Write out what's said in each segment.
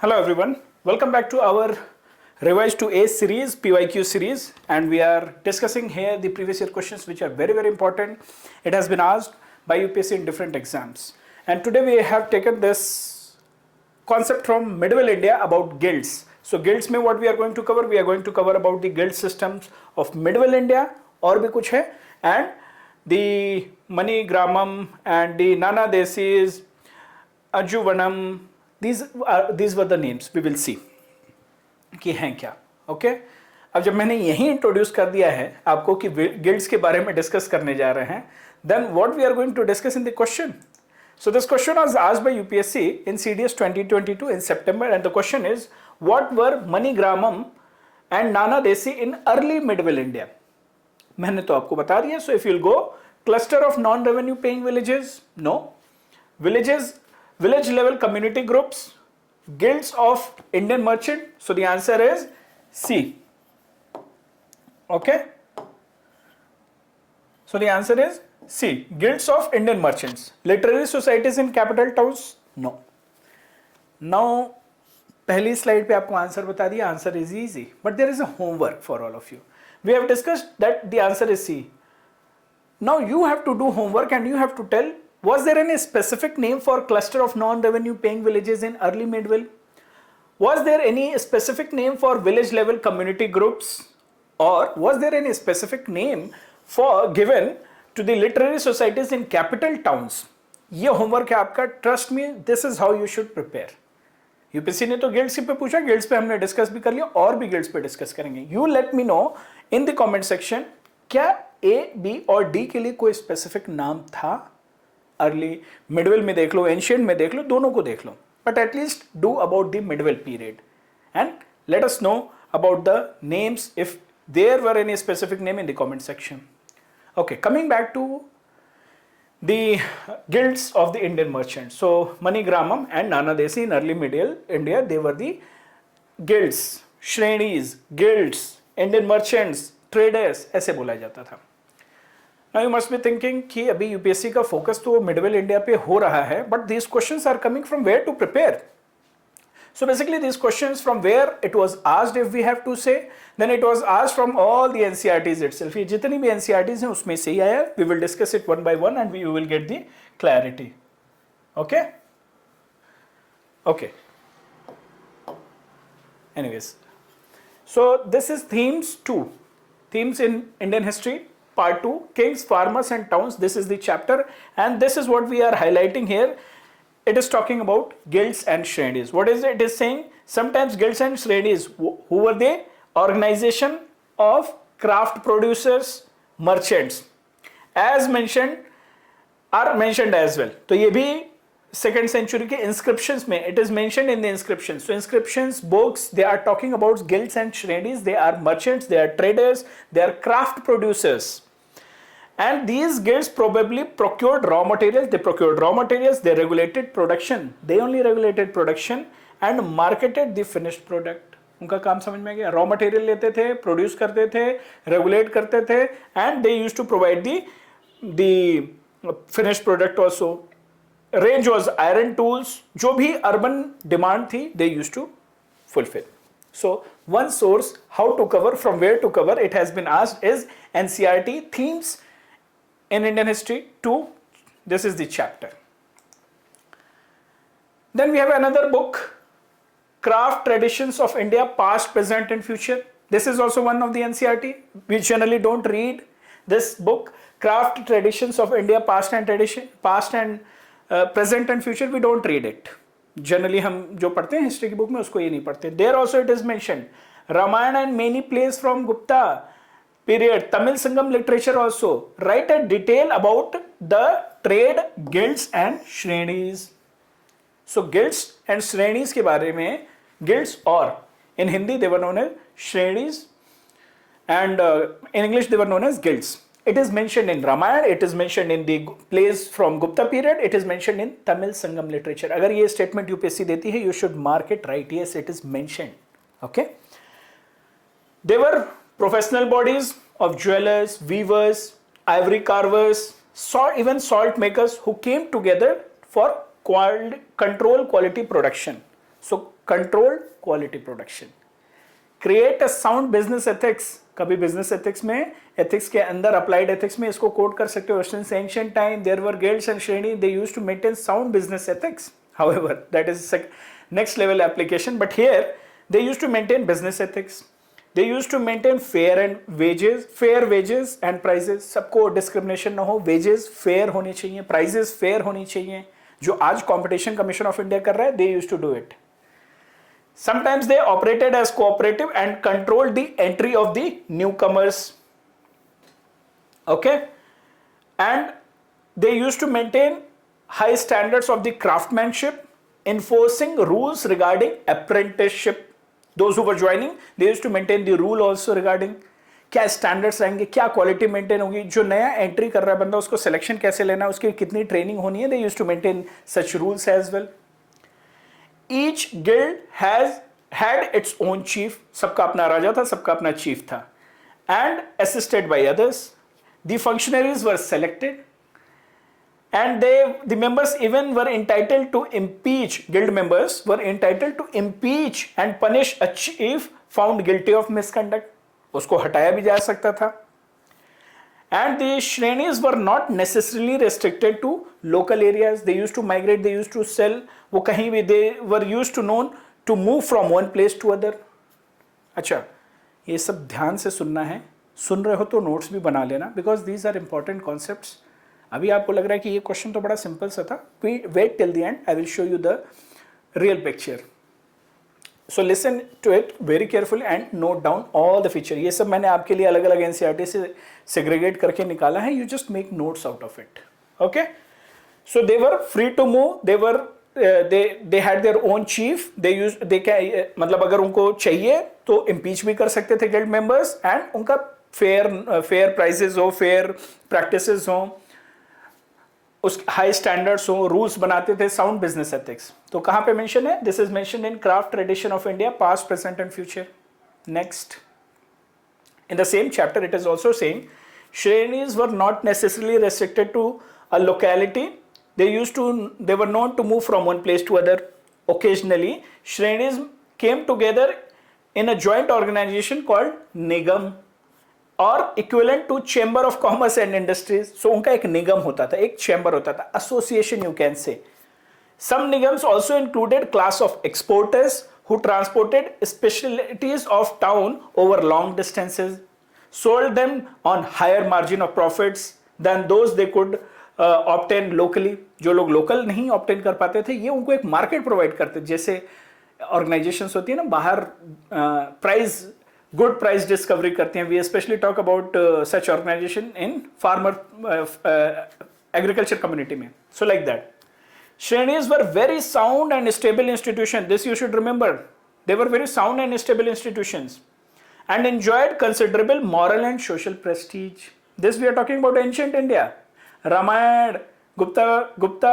Hello everyone, welcome back to our revised to A series, PYQ series, and we are discussing here the previous year questions which are very important. It has been asked by UPSC in different exams. And today we have taken this concept from medieval India about guilds. So guilds में what we are going to cover? We are going to cover about the guild systems of medieval India और भी कुछ है, and the Mani Gramam and the Nana Desis, Ajuvanam. These were the names. We will see कि हैं क्या. Okay अब जब मैंने यही इंट्रोड्यूस कर दिया है आपको कि गिल्ड्स के बारे में डिस्कस करने जा रहे हैं, then what we are going to discuss in the question. So this question was asked by UPSC in CDS 2022 in September, and the question is, what were Mani Gramam and Nana Desi in early medieval India? मैंने तो आपको बता दिया. So if you'll go, cluster of non-revenue paying villages, no. Villages, village level community groups, guilds of Indian merchant. So the answer is C. Okay. So the answer is C. Guilds of Indian merchants. Literary societies in capital towns? No. Now, पहली slide पे आपको answer बता दिया. Answer is easy, but there is a homework for all of you. We have discussed that the answer is C. Now you have to do homework and you have to tell, was there any specific name for cluster of non-revenue paying villages in early medieval? Was there any specific name for village level community groups? Or was there any specific name for given to the literary societies in capital towns? ये homework है आपका. Trust me, this is how you should prepare. UPSC ने तो guilds पे पूछा, guilds पे हमने discuss भी कर लिया और भी गिल्ड्स पे डिस्कस करेंगे. You let me know in the comment section, क्या ए, बी और डी के लिए कोई स्पेसिफिक नाम था? अर्ली मिडवेल में देख लो, एंशियंट में देख लो, दोनों को देख लो, but at least do about the medieval period and let us know about the names if there were any specific name in the comment section. Okay, coming back to the guilds of the Indian merchants. So Mani Gramam and Nana Desi in early medieval India, they were the guilds, shrenis, guilds, Indian merchants, traders, ऐसे बोला जाता था. Now you must be thinking कि अभी UPSC का focus तो Midvale India पे हो रहा है, but these questions are coming from where to prepare. So basically these questions from where it was asked, if we have to say, then it was asked from all the NCERTs itself. ये जितनी भी NCERTs हैं उसमें से ही आया. We will discuss it one by one and we will get the clarity. Okay? Okay. Anyways, so this is themes 2. Themes in Indian history, part 2, kings, farmers and towns. This is the chapter and this is what we are highlighting here. It is talking about guilds and shrenis. What is it? It is saying sometimes guilds and shrenis, who were they? Organization of craft producers, merchants, as mentioned, are mentioned as well. तो ये भी second century के inscriptions में it is mentioned in the inscriptions. So inscriptions, books, they are talking about guilds and shrenis. They are merchants, they are traders, they are craft producers. And these guilds probably procured raw materials. They procured raw materials. They regulated production. They only regulated production and marketed the finished product. उनका काम समझ में आ गया. Raw material लेते थे, produce करते थे, regulate करते थे, and they used to provide the finished product also. Range was iron tools. जो भी अर्बन डिमांड थी they used to fulfil. So one source how to cover, from where to cover, it has been asked is NCERT themes in Indian history 2. This is the chapter. Then we have another book, Craft Traditions of India, Past, Present and Future. This is also one of the NCERT. We generally don't read this book, Craft Traditions of India, Past and Present and Future. We don't read it. Generally हम जो पढ़ते हैं history की book में उसको ये नहीं पढ़ते. There also it is mentioned Ramayana and many plays from Gupta period, Tamil Sangam literature also write a detail about the trade, guilds and shrenis. So guilds and shrenis के बारे में, guilds or in Hindi they were known as shrenis and in English they were known as guilds. It is mentioned in Ramayana, it is mentioned in the plays from Gupta period, it is mentioned in Tamil Sangam literature. अगर ये statement UPSC देती है, you should mark it right. Yes, it is mentioned. Okay. They were professional bodies of jewelers, weavers, ivory carvers, even salt makers who came together for control quality production. So controlled quality production. Create a sound business ethics. कभी business ethics में ethics के अंदर applied ethics में इसको quote कर सकते हो. Since ancient time there were guilds and shreni, they used to maintain sound business ethics. However, that is next level application. But here they used to maintain business ethics. They used to maintain fair wages and prices. सबको discrimination ना हो, wages fair होनी चाहिए, prices fair होनी चाहिए. जो आज Competition Commission of India कर रहा है, they used to do it. Sometimes they operated as cooperative and controlled the entry of the newcomers. Okay, and they used to maintain high standards of the craftsmanship, enforcing rules regarding apprenticeship. Those who were joining, they used to maintain the rule also regarding क्या standards रहेंगे, क्या quality maintain होगी, जो नया entry कर रहा है बंदा उसको सिलेक्शन कैसे लेना है, उसकी कितनी ट्रेनिंग होनी है. They used to maintain such rules as well. Each guild had its own chief. सबका अपना राजा था, सबका अपना चीफ था. And assisted by others. The functionaries were selected and the members even were entitled to impeach. Guild members were entitled to impeach and punish a chief found guilty of misconduct. उसको हटाया भी जा सकता था. And the shrenis were not necessarily restricted to local areas. They used to migrate, they used to sell. वो कहीं भी they were used to known to move from one place to other. अच्छा, ये सब ध्यान से सुनना है. सुन रहे हो तो नोट्स भी बना लेना, because these are important concepts. अभी आपको लग रहा है कि ये क्वेश्चन तो बड़ा सिंपल सा था. Wait till the end, I will show you the real picture. So listen to it very carefully and note down all the feature. ये सब मैंने आपके लिए अलग अलग एनसीईआरटी से सेग्रीगेट करके निकाला है. You just make notes out of it. Okay, so they were free to move. They had their own chief. मतलब अगर उनको चाहिए तो इम्पीच भी कर सकते थे गिल्ड मेंबर्स. एंड उनका फेयर प्राइजेस हो, फेयर प्रैक्टिसेस हो, उस हाई स्टैंडर्ड्स हो, रूल्स बनाते थे. साउंड बिजनेस एथिक्स तो कहां पे मेंशन है? This is mentioned in craft tradition of India, past, present and future. Next, in the same chapter it is also saying shrenis were not necessarily restricted to a locality. They were known to move from one place to other. Occasionally shrenis came together in a joint organization called nigam और equivalent to chamber of commerce and industries. So उनका एक निगम होता था, एक chamber होता था, association you can say. Some nigams also included class of exporters who transported specialities of town over long distances, sold them on higher margin of profits than those they could obtain locally. जो लोग local नहीं obtain कर पाते थे, ये उनको एक market provide करते. जैसे ऑर्गेनाइजेशंस होती है ना बाहर, प्राइस गुड प्राइस डिस्कवरी करते हैं. We specially talk about such organisation in farmer agriculture community में. So like that shrenis were very sound and stable institutions. This you should remember. They were very sound and stable institutions and enjoyed considerable moral and social prestige. This we are talking about ancient India. Ramayana, Gupta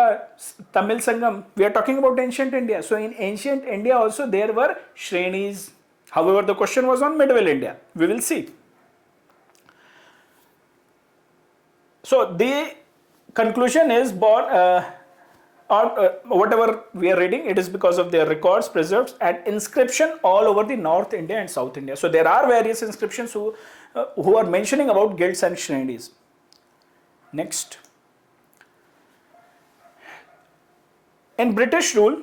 Tamil Sangam, we are talking about ancient India. So in ancient India also there were shrenis. However, the question was on medieval India. We will see. So the conclusion is whatever we are reading, it is because of their records preserved and inscription all over the North India and South India. So there are various inscriptions who are mentioning about guilds and shrenis. Next, in British rule,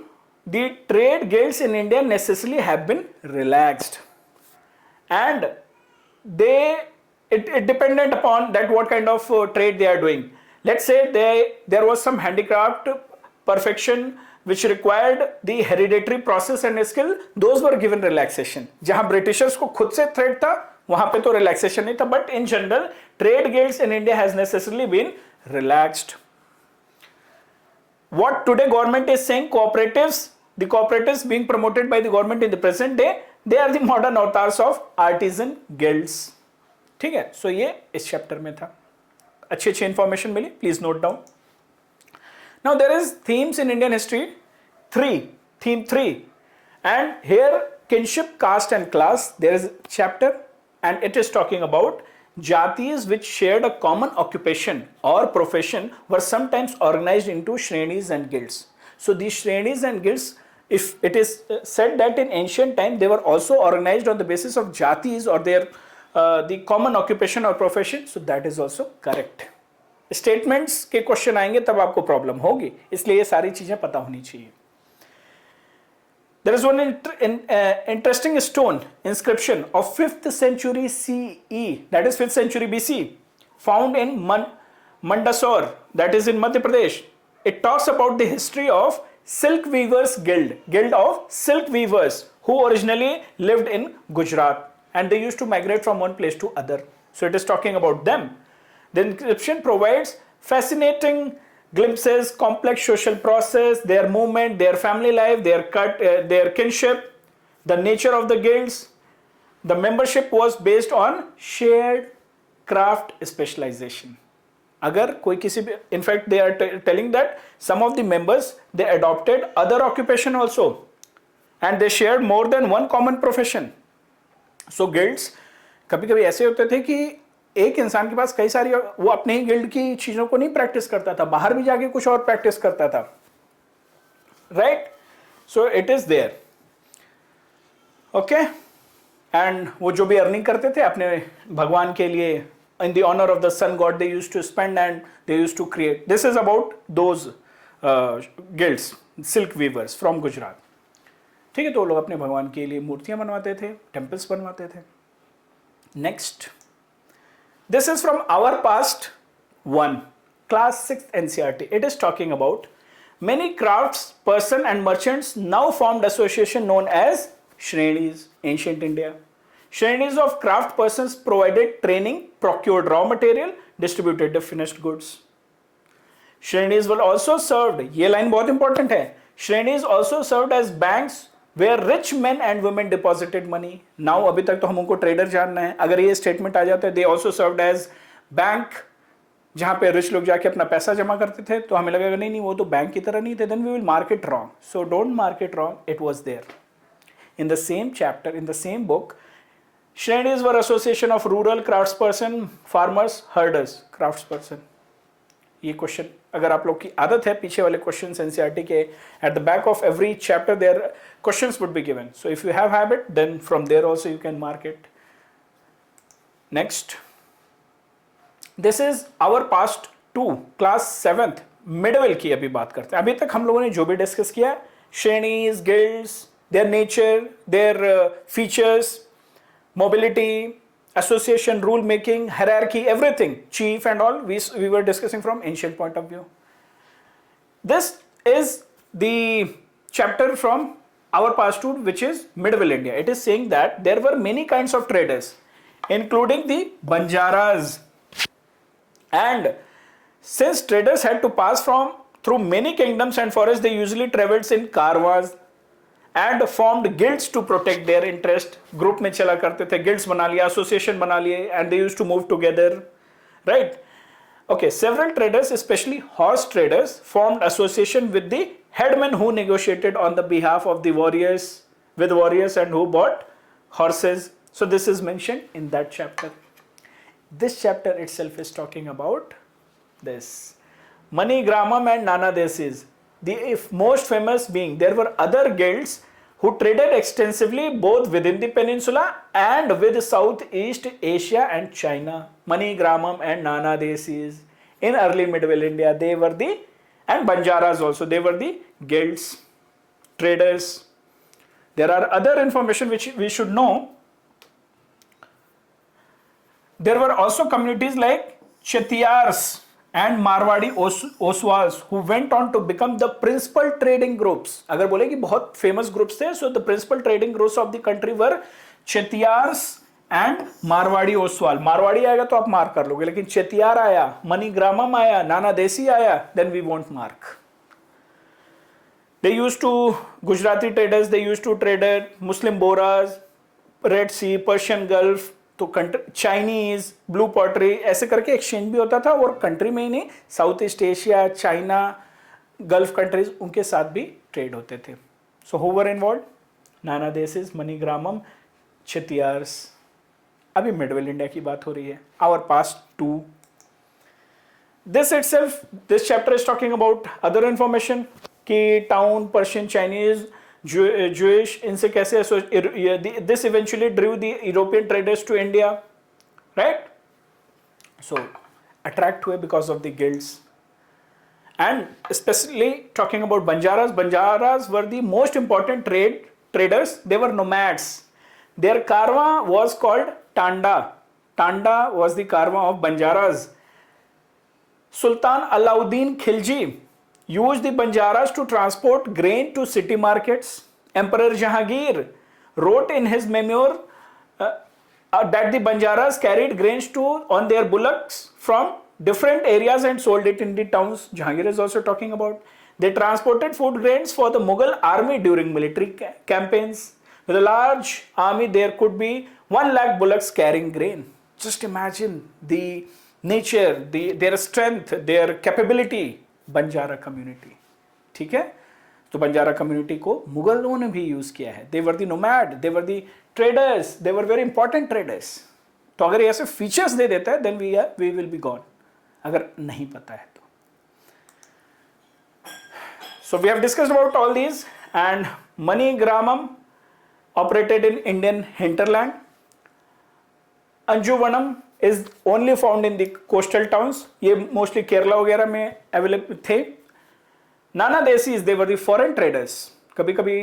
the trade guilds in India necessarily have been relaxed, and it dependent upon that what kind of trade they are doing. Let's say there was some handicraft perfection which required the hereditary process and skill, those were given relaxation. जहां Britishers को खुद से threat था वहां पे तो relaxation नहीं था, but in general trade guilds in India has necessarily been relaxed. What today government is saying, the cooperatives being promoted by the government in the present day, they are the modern avatars of artisan guilds. ठीक है, सो ये इस chapter में था. अच्छी information मिली, please note down. Now there is themes in Indian history, theme 3, and here kinship, caste and class, there is a chapter and it is talking about jatis which shared a common occupation or profession were sometimes organized into shrenis and guilds. So these shrenis and guilds if it is said that in ancient time they were also organized on the basis of jatis or their the common occupation or profession, so that is also correct. Statements के question आएंगे तब आपको problem होगी, इसलिए ये सारी चीजें पता होनी चाहिए. There is one interesting stone inscription of 5th century CE, that is 5th century BC, found in Mandsaur, that is in Madhya Pradesh. It talks about the history of Silk Weavers Guild of Silk Weavers, who originally lived in Gujarat and they used to migrate from one place to other. So it is talking about them. The inscription provides fascinating glimpses, complex social process, their movement, their family life, their kinship, the nature of the guilds. The membership was based on shared craft specialization. अगर कोई किसी भी, in fact they are telling that some of the members they adopted other occupation also and they shared more than one common profession. So guilds कभी कभी ऐसे होते थे कि एक इंसान के पास कई सारी, वो अपने ही गिल्ड की चीजों को नहीं प्रैक्टिस करता था, बाहर भी जाके कुछ और प्रैक्टिस करता था, right. So it is there, okay. And वो जो भी अर्निंग करते थे अपने भगवान के लिए, in the honour of the sun god, they used to spend and they used to create. This is about those guilds, silk weavers from Gujarat. ठीक है, तो लोग अपने भगवान के लिए मूर्तियां बनवाते थे, टेम्पल्स बनवाते थे. Next, this is from our past 1 class 6th NCERT. It is talking about many crafts person and merchants now formed association known as Shrenis. Ancient India, Shrenis of craft persons provided training, procured raw material, distributed the finished goods. Shrenis were also served, ये line बहुत important है, Shrenis also served as banks where rich men and women deposited money. Now अभी तक तो हम उनको trader जानना है, अगर ये स्टेटमेंट आ जाता है they also served as bank, जहाँ पे रिच लोग जाके अपना पैसा जमा करते थे, तो हमें लगेगा नहीं नहीं वो तो बैंक की तरह नहीं थे, then we will mark it wrong. So don't mark it wrong, it was there. In the same chapter, in the same book, Shrenis were association of rural craftsperson, farmers, herders, craftsperson. ये question अगर आप लोग की आदत है, पीछे वाले questions NCERT के at the back of every chapter their questions would be given. So if you have habit then from there also you can mark it. Next, this is our past 2 class 7th medieval की अभी बात करते हैं. अभी तक हम लोगों ने जो भी डिस्कस किया, shrenis, guilds, their nature, their features, mobility, association, rule making, hierarchy, everything, chief and all, we were discussing from ancient point of view. This is the chapter from our past two, which is medieval India. It is saying that there were many kinds of traders, including the Banjaras. And since traders had to pass through many kingdoms and forests, they usually traveled in caravans and formed guilds to protect their interest. Group में चला करते थे, guilds बना लिया, association बना लिए, and they used to move together, right? Okay, several traders, especially horse traders, formed association with the headmen who negotiated on the behalf of the warriors, with warriors and who bought horses. So this is mentioned in that chapter. This chapter itself is talking about this. Manigramam and Nana Desis. The most famous being, there were other guilds who traded extensively both within the peninsula and with Southeast Asia and China. Manigramam and Nana Desis. In early medieval India, they were the, and Banjaras also, they were the guilds, traders. There are other information which we should know. There were also communities like Chetiyars and Marwadi Oswals who went on to become the principal trading groups. अगर बोले कि बहुत famous groups थे, so the principal trading groups of the country were Chetiyars and Marwadi Oswal. Marwadi आएगा तो आप mark कर लोगे, लेकिन Chetiyar आया, Manigramam आया, Nana Desi आया, then we won't mark. They used to, Gujarati traders, they used to trade Muslim Boras, Red Sea, Persian Gulf, तो चाइनीज, ब्लू पॉटरी, ऐसे करके एक्सचेंज भी होता था, और कंट्री में ही नहीं, south east Asia, China, gulf countries, उनके साथ भी ट्रेड होते थे. So who were involved? नाना देसिस, मनीग्रामम, चेतियार्स. अभी मिडवेल इंडिया की बात हो रही है. Our past 2. This itself, this chapter is talking about other information कि टाउन, पर्शियन, चाइनीज, Jewish, इनसे कैसे this eventually drew the European traders to India, right? So attract हुए because of the guilds. And especially talking about Banjaras were the most important traders. They were nomads. Their karma was called Tanda. Tanda was the karma of Banjaras. Sultan Alauddin Khilji used the Banjaras to transport grain to city markets. Emperor Jahangir wrote in his memoir that the Banjaras carried grains on their bullocks from different areas and sold it in the towns. Jahangir is also talking about. They transported food grains for the Mughal army during military campaigns. With a large army, there could be 1 lakh bullocks carrying grain. Just imagine the nature, their strength, their capability. Banjara community, ठीक है? तो Banjara community को मुगलों ने भी use किया है. They were the nomad, they were the traders, they were very important traders. तो अगर ऐसे फीचर्स दे देता है then we will be gone, अगर नहीं पता है तो. So we have discussed about all these. And Manigramam operated in Indian hinterland. Anjuvannam is only found in the coastal towns. ये mostly केरला वगैरह में अवेलेबल थे. नाना desis, they were the foreign traders. कभी कभी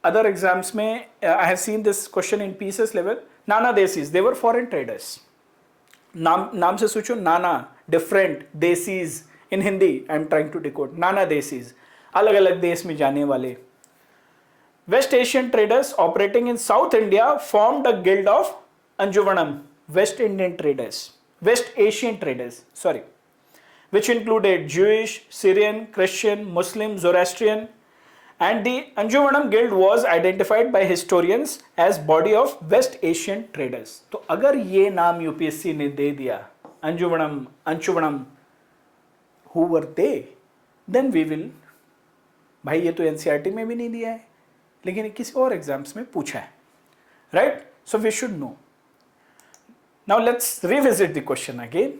other exams में I have seen this question in PCS level. Nana desis, they were foreign traders. नाम से सोचो, नाना, different, desis. in Hindi I am trying to decode. नाना देसीज, अलग अलग देश में जाने वाले. West Asian traders operating in South India formed a guild of Anjuvanam. West Indian traders, West Asian traders, sorry, which included Jewish, Syrian, Christian, Muslim, Zoroastrian, and the Anjuvanam Guild was identified by historians as body of West Asian traders. तो अगर ये नाम UPSC ने दे दिया, अंजुवनम, who were they? Then we will, भाई ये तो NCERT में भी नहीं दिया है, लेकिन किसी और एग्जाम्स में पूछा है, right? So we should know. Now let's revisit the question again.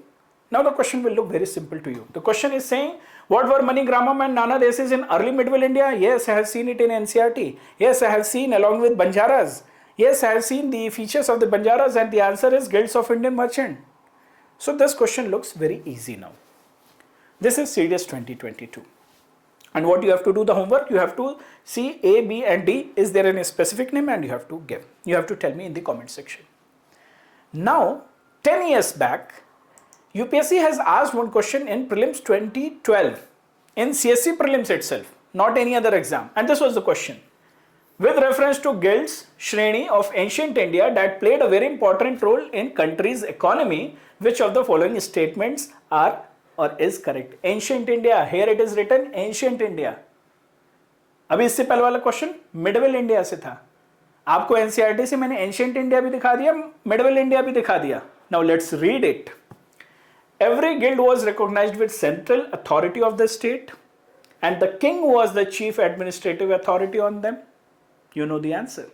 Now the question will look very simple to you. The question is saying, what were Manigramam and Nana Desis in early medieval India? Yes, I have seen it in NCERT. Yes, I have seen along with Banjaras. Yes, I have seen the features of the Banjaras, and the answer is Guilds of Indian Merchant. So this question looks very easy now. This is CDS 2022. And what you have to do the homework, you have to see A, B and D. Is there any specific name? And you have to give. You have to tell me in the comment section. Now, 10 years back, UPSC has asked one question in prelims 2012, in CSC prelims itself, not any other exam. And this was the question. With reference to guilds, Shreni of ancient India that played a very important role in country's economy, which of the following statements are or is correct? Ancient India, here it is written ancient India. अभी इससे पहले वाला question Midvale India से था. आपको NCERT से मैंने ancient India भी दिखा दिया, मिडवेल इंडिया भी दिखा दिया. Now let's read it. Every guild was recognised with central authority of the state and the king was the chief administrative authority on them. You know the answer.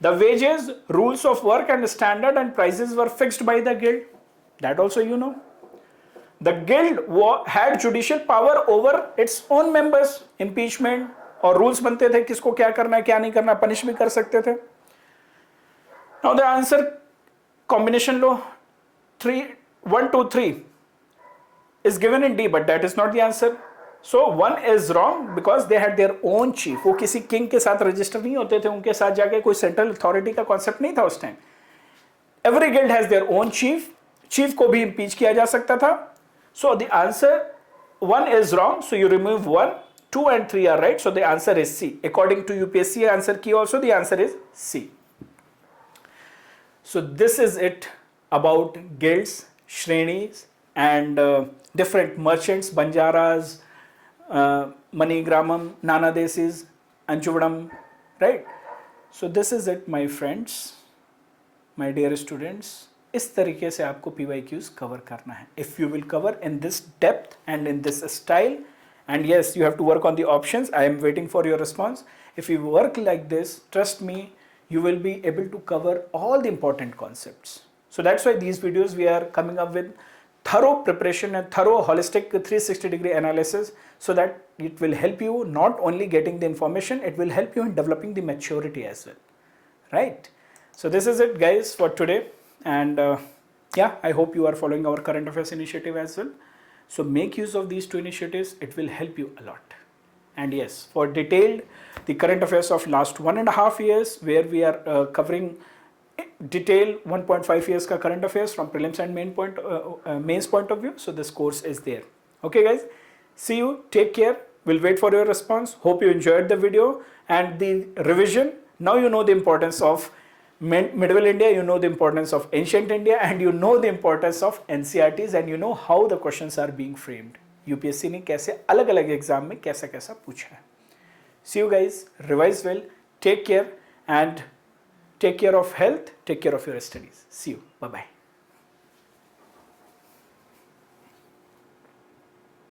The wages, rules of work and standard and prices were fixed by the guild. That also you know. The guild had judicial power over its own members. Impeachment और rules बनते थे, किसको क्या करना है क्या नहीं करना, पनिश भी कर सकते थे. Now the answer combination low 1 2 3 is given in D, but that is not the answer. So 1 is wrong because they had their own chief. वो किसी किंग के साथ रजिस्टर नहीं होते थे, उनके साथ जाके कोई सेंट्रल अथॉरिटी का कॉन्सेप्ट नहीं था उस time. Every guild has their own chief. Chief को भी इंपीच किया जा सकता था. So the answer 1 is wrong, so you remove 1. 2 and 3 are right, so the answer is C. According to UPSC answer key also, the answer is C. So this is it about guilds, Shrenis and different merchants, Banjaras, Manigramam, Nana Desis, Anjuvanam, right? So this is it my friends, my dear students. इस तरीके से आपको PYQs cover करना है. If you will cover in this depth and in this style, and yes, you have to work on the options. I am waiting for your response. If you work like this, trust me, you will be able to cover all the important concepts. So that's why these videos we are coming up with thorough preparation and thorough holistic 360-degree analysis, so that it will help you not only getting the information, it will help you in developing the maturity as well, right? So this is it guys for today, and yeah, I hope you are following our current affairs initiative as well. So make use of these two initiatives, it will help you a lot. And yes, for detailed the current affairs of last 1.5 years, where we are covering detailed 1.5 years ka current affairs from prelims and mains point of view. So this course is there. Okay guys, see you, take care, we'll wait for your response. Hope you enjoyed the video and the revision. Now you know the importance of medieval India, you know the importance of ancient India, and you know the importance of NCERTs, and you know how the questions are being framed. UPSC ने कैसे अलग अलग exam में कैसा कैसा पूछा है. See you guys, revise well, take care, and take care of health, take care of your studies. See you, bye bye.